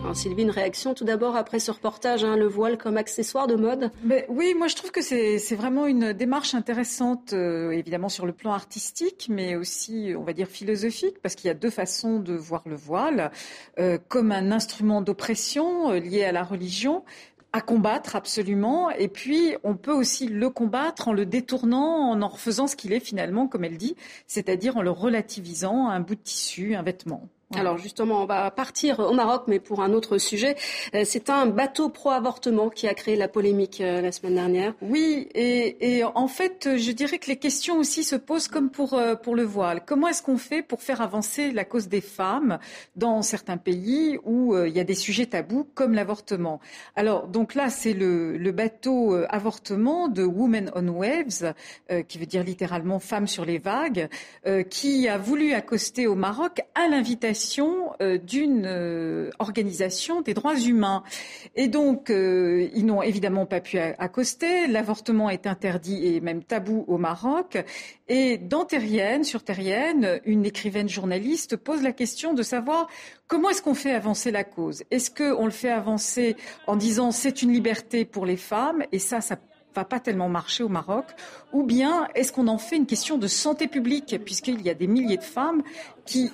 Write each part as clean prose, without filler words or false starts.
Alors Sylvie, une réaction tout d'abord après ce reportage, le voile comme accessoire de mode? Oui, moi je trouve que c'est vraiment une démarche intéressante, évidemment sur le plan artistique, mais aussi, on va dire, philosophique, parce qu'il y a deux façons de voir le voile, comme un instrument d'oppression lié à la religion, à combattre absolument, et puis on peut aussi le combattre en le détournant, en refaisant ce qu'il est finalement, comme elle dit, c'est-à-dire en le relativisant à un bout de tissu, un vêtement. Voilà. Alors justement, on va partir au Maroc, mais pour un autre sujet. C'est un bateau pro-avortement qui a créé la polémique la semaine dernière. Oui, et en fait, je dirais que les questions aussi se posent comme pour le voile. Comment est-ce qu'on fait pour faire avancer la cause des femmes dans certains pays où il y a des sujets tabous comme l'avortement? Alors, donc là, c'est le bateau avortement de Women on Waves, qui veut dire littéralement femmes sur les vagues, qui a voulu accoster au Maroc à l'invitation d'une organisation des droits humains. Et donc, ils n'ont évidemment pas pu accoster. L'avortement est interdit et même tabou au Maroc. Et dans Terrienne, sur Terrienne, une écrivaine journaliste pose la question de savoir comment est-ce qu'on fait avancer la cause. Est-ce qu'on le fait avancer en disant c'est une liberté pour les femmes et ça va pas tellement marcher au Maroc, ou bien est-ce qu'on en fait une question de santé publique, puisqu'il y a des milliers de femmes qui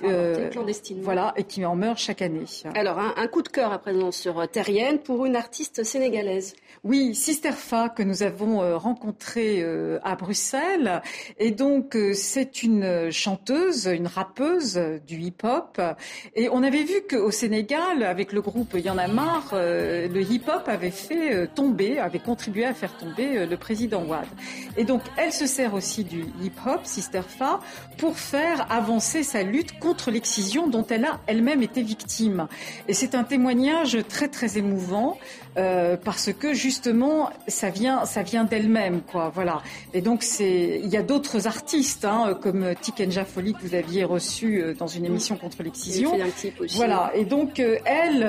voilà, et qui en meurent chaque année. Alors, un coup de cœur à présent sur Terrienne pour une artiste sénégalaise. Oui, Sister Fa, que nous avons rencontrée à Bruxelles. Et donc, c'est une chanteuse, une rappeuse du hip-hop. Et on avait vu qu'au Sénégal, avec le groupe Y en a marre, le hip-hop avait avait contribué à faire tomber le président Wade. Et donc, elle se sert aussi du hip-hop, Sister Fa, pour faire avancer sa lutte contre l'excision dont elle a elle-même été victime. Et c'est un témoignage très très émouvant parce que justement ça vient d'elle-même, quoi. Voilà. Et donc il y a d'autres artistes comme Tikenja Folly que vous aviez reçu dans une émission contre l'excision. Voilà. Et donc elle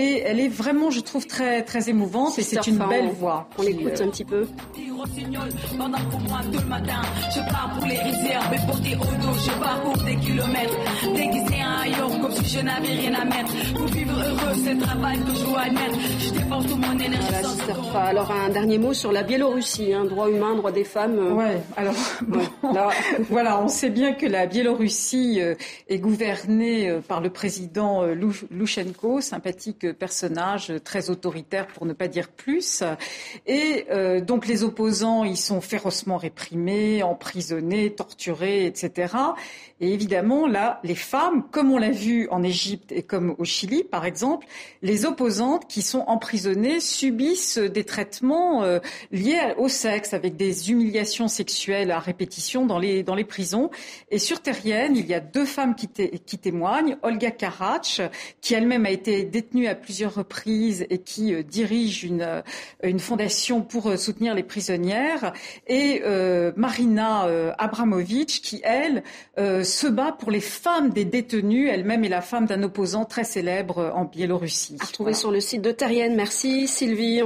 est vraiment, je trouve, très très émouvante et c'est une belle voix. On l'écoute un petit peu. Pendant pour moi tout le matin, je pars pour les rizières, mais porté au dos, je parcours des kilomètres, déguisé un haillon comme si je n'avais rien à mettre. Pour vivre heureux, c'est le travail que je dois admettre. Je dépense toute mon énergie sans... Alors un dernier mot sur la Biélorussie, droit humain, droit des femmes. Ouais. Alors voilà, on sait bien que la Biélorussie est gouvernée par le président Loushenko, sympathique personnage, très autoritaire pour ne pas dire plus. Et donc les opposants, ils sont férocement réprimés, emprisonnés, torturés, etc. Et évidemment, là, les femmes, comme on l'a vu en Égypte et comme au Chili, par exemple, les opposantes qui sont emprisonnées subissent des traitements liés au sexe, avec des humiliations sexuelles à répétition dans les prisons. Et sur Terrienne, il y a deux femmes qui témoignent. Olga Karac, qui elle-même a été détenue à plusieurs reprises et qui dirige une fondation pour soutenir les prisonnières, et Marina Abramovic, qui, elle, se bat pour les femmes des détenus. Elle-même est la femme d'un opposant très célèbre en Biélorussie. À retrouver sur le site de Terrienne. Merci Sylvie.